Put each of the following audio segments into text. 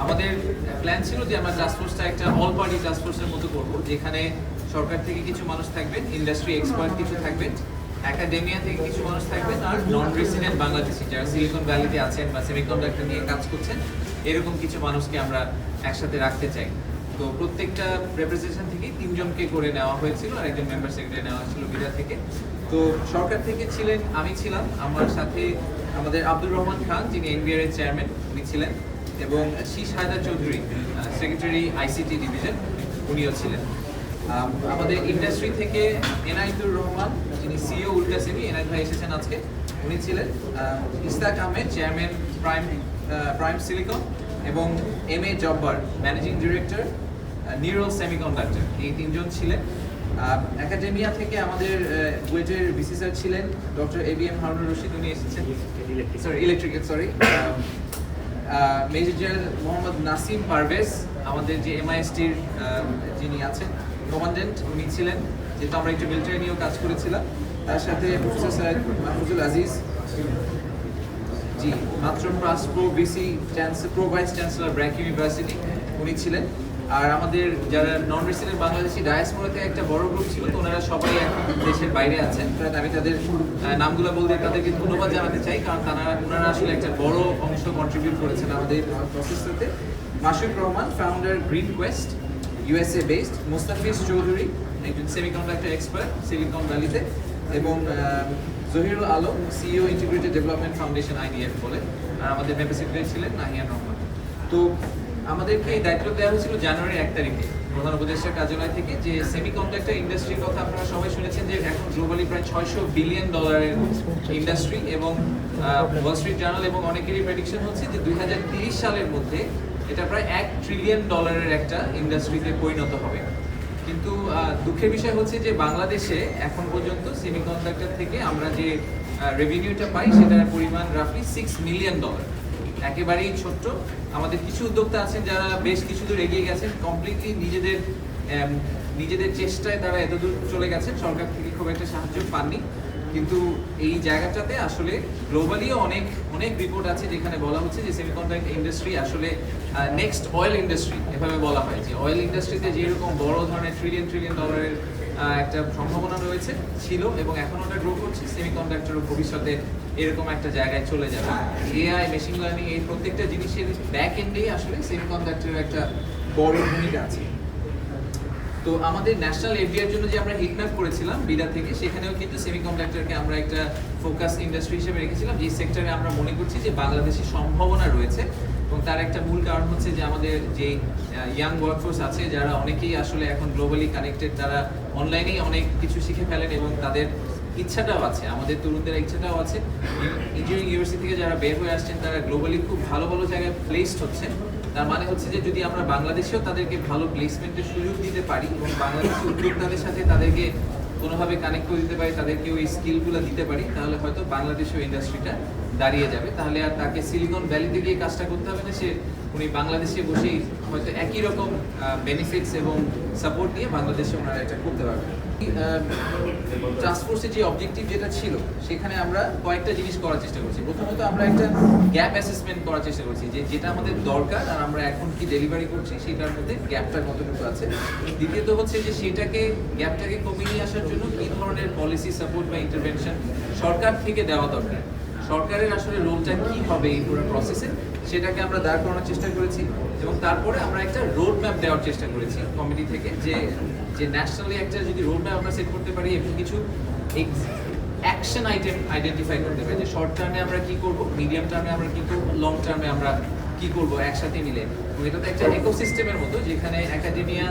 আমাদের প্ল্যান ছিল যে আমরা টাস্ক ফোর্সটা একটা অল পার্টি টাস্ক ফোর্সের মতো করব, যেখানে সরকার থেকে কিছু মানুষ থাকবেন, ইন্ডাস্ট্রি এক্সপার্ট কিছু থাকবেন, একাডেমিয়া থেকে কিছু মানুষ থাকবেন, আর নন রেসিডেন্ট বাংলাদেশি যারা সিলিকন ভ্যালিতে আছেন বা সেমিকন্ডাক্টর নিয়ে কাজ করছেন এরকম কিছু মানুষকে আমরা একসাথে রাখতে চাই। তো প্রত্যেকটা রিপ্রেজেন্টেশন থেকে 3 জনকে করে নেওয়া হয়েছিল আর একজন মেম্বার সেক্রেটারি নেওয়া হয়েছিল বিডা থেকে। তো সরকার থেকে ছিলেন, আমি ছিলাম, আমার সাথে আমাদের আব্দুর রহমান খান যিনি এনবিআর এর চেয়ারম্যান উনি ছিলেন, এবং Shish Haider Chowdhury secretary ICT division উনিও ছিলেন। আমাদের ইন্ডাস্ট্রি থেকে এনায়েতুর রহমান যিনি সিইও উল্টা সেমি, এনায়েত ভাই এসেছেন আজকে, উনি ছিলেন। Istak Ahmed chairman Prime Silicon, এবং M A Jabbar managing director Neural Semiconductor, এই 3 জন ছিলেন। একাডেমিয়া থেকে আমাদের বুয়েটের ভিসি স্যার ছিলেন ডক্টর এবিএম হারুনুর রশিদ, উনি এসেছেন electrical major general Mohammad Nasim Parvez আমাদের যে এমআইএসটির যিনি আছেন কমান্ডেন্ট উনি ছিলেন, যেহেতু আমরা একটু মিলিটারি নিয়েও কাজ করেছিলাম। তার সাথে প্রফেসর সৈয়দ মাহফুজুল আজিজ, জি মাত্র past pro VC pro vice chancellor BRAC university উনি ছিলেন। আর আমাদের যারা নন রেসিডেন্ট বাংলাদেশি ডায়াসপোরাতে একটা বড় গ্রুপ ছিল, তো ওনারা সবাই এখন দেশের বাইরে আছেন। আমি তাদের নামগুলো বলতে তাদেরকে ধন্যবাদ জানাতে চাই, কারণ ওনারা আসলে একটা বড় অংশ কন্ট্রিবিউট করেছেন আমাদের প্রসেসটাতে। Masuk Rahman founder Green Quest USA based, Mustafiz Chowdhury একজন সেমিকন্ডাক্টর এক্সপার্ট সিলিকন ভ্যালিতে, এবং Zahirul Alam CEO Integrated Development Foundation IDF বলে, আর আমাদের মেম্বার সেক্রেটারি ছিলেন নাহিয়ান রহমান। তো আমাদেরকে এই দায়িত্ব দেওয়া হয়েছিল জানুয়ারি 1 তারিখে প্রধান উপদেষ্টার কার্যালয় থেকে, যে সেমিকন্ডাক্টর ইন্ডাস্ট্রির কথা আপনারা সবাই শুনেছেন যে এখন গ্লোবালি প্রায় $600 বিলিয়ন ইন্ডাস্ট্রি, এবং ওয়াল স্ট্রিট জার্নাল এবং অনেকেরই প্রেডিকশন হচ্ছে যে 2030 সালের মধ্যে এটা প্রায় $1 ট্রিলিয়ন একটা ইন্ডাস্ট্রিতে পরিণত হবে। কিন্তু দুঃখের বিষয় হচ্ছে যে বাংলাদেশে এখন পর্যন্ত সেমিকন্ডাক্টর থেকে আমরা যে রেভিনিউটা পাই সেটার পরিমাণ রাফলি $6 মিলিয়ন, একেবারেই ছোট্ট। আমাদের কিছু উদ্যোক্তা আছেন যারা বেশ কিছু দূর এগিয়ে গেছেন, কমপ্লিটলি নিজেদের চেষ্টায় তারা এতদূর চলে গেছেন, সরকার থেকে খুব একটা সাহায্য পাননি। কিন্তু এই জায়গাটাতে আসলে গ্লোবালিও অনেক রিপোর্ট আছে যেখানে বলা হচ্ছে যে সেমিকন্ডাক্টর ইন্ডাস্ট্রি আসলে নেক্সট অয়েল ইন্ডাস্ট্রি এভাবে বলা হয়, যে অয়েল ইন্ডাস্ট্রিতে যেরকম বড় ধরনের ট্রিলিয়ন ডলারের একটা সম্ভাবনা রয়েছে ছিল এবং এখন ওটা গ্রো করছে, সেমিকন্ডাক্টরও ভবিষ্যতে এরকম একটা জায়গায় চলে যাবে। এআই, মেশিন লার্নিং, এই প্রত্যেকটা জিনিসের ব্যাক এন্ডেই আসলে সেমিকন্ডাক্টরের একটা বড় ভূমিকা আছে। তো আমাদের ন্যাশনাল এফডিআর জন্য যে আমরা হিটম্যাপ করেছিলাম বিডা থেকে, সেখানেও কিন্তু সেমিকন্ডাক্টরকে আমরা একটা ফোকাস ইন্ডাস্ট্রি হিসেবে রেখেছিলাম, যে সেক্টরে আমরা মনে করছি যে বাংলাদেশের সম্ভাবনা রয়েছে। এবং তার একটা মূল কারণ হচ্ছে যে আমাদের যে ইয়াং ওয়ার্কফোর্স আছে যারা অনেকেই আসলে এখন গ্লোবালি কানেক্টেড, তারা অনলাইনেই অনেক কিছু শিখে ফেলেন এবং তাদের ইচ্ছাটাও আছে, আমাদের তরুণদের ইচ্ছাটাও আছে। ইঞ্জিনিয়ারিং ইউনিভার্সিটি থেকে যারা বের হয়ে আসছেন তারা গ্লোবালি খুব ভালো ভালো জায়গায় প্লেসড হচ্ছেন। তার মানে হচ্ছে যে যদি আমরা বাংলাদেশেও তাদেরকে ভালো প্লেসমেন্টের সুযোগ দিতে পারি এবং বাংলাদেশি উদ্যোক্তাদের সাথে তাদেরকে কোনোভাবে কানেক্ট করে দিতে পারি, তাদেরকে ওই স্কিলগুলো দিতে পারি, তাহলে হয়তো বাংলাদেশেও ইন্ডাস্ট্রিটা দাঁড়িয়ে যাবে। তাহলে আর তাকে সিলিকন ভ্যালিতে গিয়ে কাজটা করতে হবে না, উনি বাংলাদেশে বসেই হয়তো একই রকম বেনিফিটস এবং সাপোর্ট নিয়ে বাংলাদেশে ওনারা এটা করতে পারবেন। ট্রান্সফোর্সের যে অবজেক্টিভ যেটা ছিল সেখানে আমরা কয়েকটা জিনিস করার চেষ্টা করছি। প্রথমত আমরা একটা গ্যাপ অ্যাসেসমেন্ট করার চেষ্টা করছি, যে যেটা আমাদের দরকার আর আমরা এখন কি ডেলিভারি করছি সেটার মধ্যে গ্যাপটা কতটুকু আছে। দ্বিতীয়ত হচ্ছে যে গ্যাপটাকে কমিয়ে নিয়ে আসার জন্য কী ধরনের পলিসি সাপোর্ট বা ইন্টারভেনশন সরকার থেকে দেওয়া দরকার, সরকারের আসলে রোলটা কি হবে এই পুরো প্রসেসে, সেটাকে আমরা দাঁড় করানোর চেষ্টা করেছি। এবং তারপরে আমরা একটা রোড ম্যাপ দেওয়ার চেষ্টা করেছি কমিটি থেকে, যে ন্যাশনালি একটা যদি রোড ম্যাপ আমরা সেট করতে পারি এবং কিছু অ্যাকশন আইটেম আইডেন্টিফাই করতে পারি, যে শর্ট টার্মে আমরা কি করব, মিডিয়াম টার্মে আমরা কি করব, লং টার্মে আমরা কি করব একসাথে মিলে। এবং এটা তো একটা ইকোসিস্টেমের মতো, যেখানে একাডেমিয়া,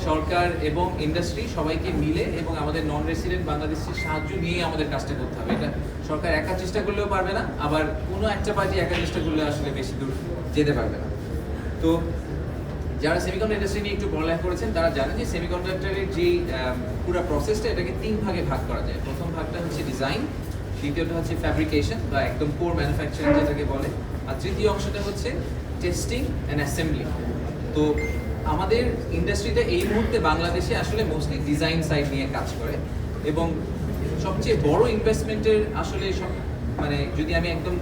সরকার এবং ইন্ডাস্ট্রি সবাইকে মিলে এবং আমাদের নন রেসিডেন্ট বাংলাদেশের সাহায্য নিয়ে আমাদের কাজটা করতে হবে। এটা সরকার একা চেষ্টা করলেও পারবে না, আবার কোনো একটা পার্টি একা চেষ্টা করলে আসলে বেশি দূর যেতে পারবে না। তো যারা সেমিকন্ডাক্টর ইন্ডাস্ট্রি নিয়ে একটু পড়ালেখা করেছেন তারা জানেন যে সেমিকন্ডাক্টরের যে পুরো প্রসেসটা এটাকে 3 ভাগে ভাগ করা যায়। প্রথম ভাগটা হচ্ছে ডিজাইন, দ্বিতীয়টা হচ্ছে ফ্যাব্রিকেশন বা একদম কোর ম্যানুফ্যাকচারিং যেটাকে বলে, আর তৃতীয় অংশটা হচ্ছে টেস্টিং অ্যান্ড অ্যাসেম্বলি। তো আমাদের ইন্ডাস্ট্রিটা এই মুহূর্তে বাংলাদেশে আসলে মোস্টলি ডিজাইন সাইড নিয়ে কাজ করে, এবং সবচেয়ে বড় ইনভেস্টমেন্টের আসলে মানে যদি আমি একদম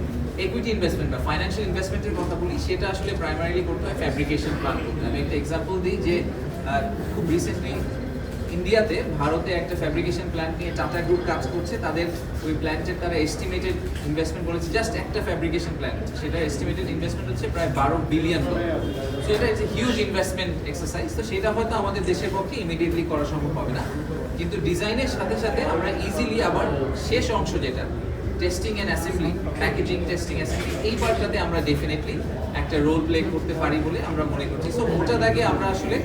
ইকুইটি ইনভেস্টমেন্ট বা ফাইন্যান্সিয়াল ইনভেস্টমেন্টের কথা বলি, সেটা আসলে প্রাইমারিলি করতে হয় ফ্যাব্রিকেশন প্ল্যান করতে। আমি একটা এক্সাম্পল দিই যে খুব রিসেন্টলি ইন্ডিয়াতে ভারতে একটা ফ্যাব্রিকেশন প্ল্যান্ট নিয়ে টাটা গ্রুপ কাজ করছে। তাদের ওই প্ল্যান্টের তারা এস্টিমেটেড ইনভেস্টমেন্ট বলেছে, জাস্ট একটা ফ্যাব্রিকেশন প্ল্যান্ট, সেটা এস্টিমেটেড ইনভেস্টমেন্ট হচ্ছে প্রায় $12 বিলিয়ন। সো এটা it's a huge investment exercise. তো সেটা হয়তো আমাদের দেশের পক্ষে ইমিডিয়েটলি করা সম্ভব হবে না, কিন্তু ডিজাইনের সাথে সাথে আমরা ইজিলি আবার শেষ অংশ যেটা testing and assembly, packaging, testing, assembly, এই পার্টটাতে আমরা ডেফিনেটলি একটা রোল প্লে করতে পারি বলে আমরা মনে করছি। সো মোটা দাগে আমরা আসলে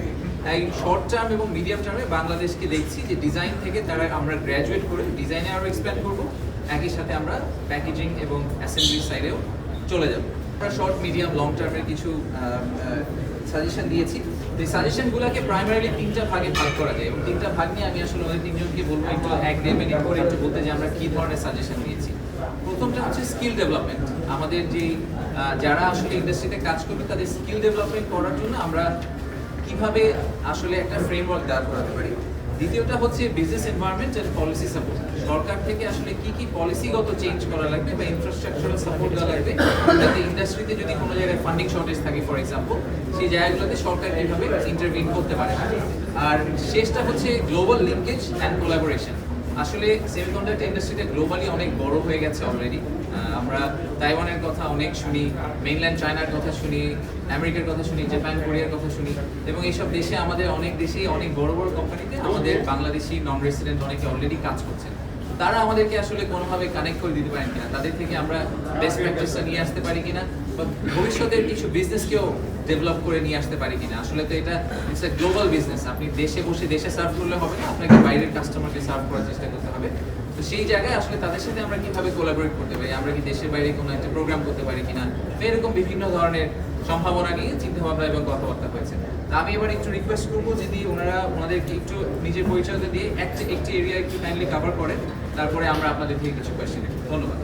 এই শর্ট টার্ম এবং মিডিয়াম টার্মে বাংলাদেশকে দেখছি যে ডিজাইন থেকে তারা আমরা গ্র্যাজুয়েট করে ডিজাইনে আরও এক্সপ্যান্ড করবো, একই সাথে আমরা প্যাকেজিং এবং অ্যাসেম্বলি সাইডেও চলে যাব। আমরা শর্ট, মিডিয়াম, লং টার্মের কিছু সাজেশন দিয়েছি। এই সাজেশনগুলোকে প্রাইমারিলি 3টা ভাগে ভাগ করা যায় এবং 3টা ভাগ নিয়ে আমি আসলে ওদের 3জনকে বলবো একটু এক লেভেল করে একটু বলতে যে আমরা কী ধরনের সাজেশন দিয়েছি। প্রথমটা হচ্ছে স্কিল ডেভেলপমেন্ট। আমাদের যে যারা আসলে ইন্ডাস্ট্রিতে কাজ করবে তাদের স্কিল ডেভেলপমেন্ট করার জন্য আমরা কিভাবে আসলে একটা ফ্রেমওয়ার্ক দাঁড় করাতে পারি। দ্বিতীয়টা হচ্ছে business environment and policy support. সরকার থেকে আসলে কি পলিসিগত চেঞ্জ করা লাগবে বা ইনফ্রাস্ট্রাকচারাল সাপোর্ট দেওয়া লাগবে, যাতে ইন্ডাস্ট্রিতে যদি কোনো জায়গায় ফান্ডিং শর্টেজ থাকে ফর এক্সাম্পল, সেই জায়গাগুলোতে সরকার কীভাবে ইন্টারভিন করতে পারে। আর শেষটা হচ্ছে গ্লোবাল লিঙ্কেজ অ্যান্ড কোলাবোরেশন। আসলে সেমিকন্ডাক্টর ইন্ডাস্ট্রিটা গ্লোবালি অনেক বড় হয়ে গেছে অলরেডি। আমরা তাইওয়ানের কথা অনেক শুনি, মেইনল্যান্ড চায়নার কথা শুনি, আমেরিকার কথা শুনি, জাপান, কোরিয়ার কথা শুনি, এবং এইসব দেশে আমাদের অনেক দেশেই অনেক বড় বড় কোম্পানিতে আমাদের বাংলাদেশি নন রেসিডেন্ট অনেকে অলরেডি কাজ করছেন। তারা আমাদেরকে আসলে কোনোভাবে কানেক্ট করে দিতে পারেন কিনা, তাদের থেকে আমরা বেস্ট প্র্যাকটিসটা নিয়ে আসতে পারি কিনা, বা ভবিষ্যতের কিছু বিজনেসকেও ডেভেলপ করে নিয়ে আসতে পারি কিনা। আসলে তো এটা ইটস এ গ্লোবাল বিজনেস, আপনি দেশে বসে দেশে সার্ভ করলে হবে না, আপনাকে বাইরের কাস্টমারকে সার্ভ করার চেষ্টা করতে হবে। তো সেই জায়গায় আসলে তাদের সাথে আমরা কীভাবে কোলাবোরেট করতে পারি, আমরা কি দেশের বাইরে কোনো একটা প্রোগ্রাম করতে পারি কিনা, এরকম বিভিন্ন ধরনের সম্ভাবনা নিয়ে চিন্তাভাবনা এবং কথাবার্তা হয়েছে। তা আমি এবার একটু রিকোয়েস্ট করবো যদি ওনাদেরকে একটু নিজের পরিচয়টা দিয়ে একটি এরিয়া একটু কাইন্ডলি কভার করেন, তারপরে আমরা আপনাদের থেকে কিছু কোয়েশ্চেন নেব। ধন্যবাদ।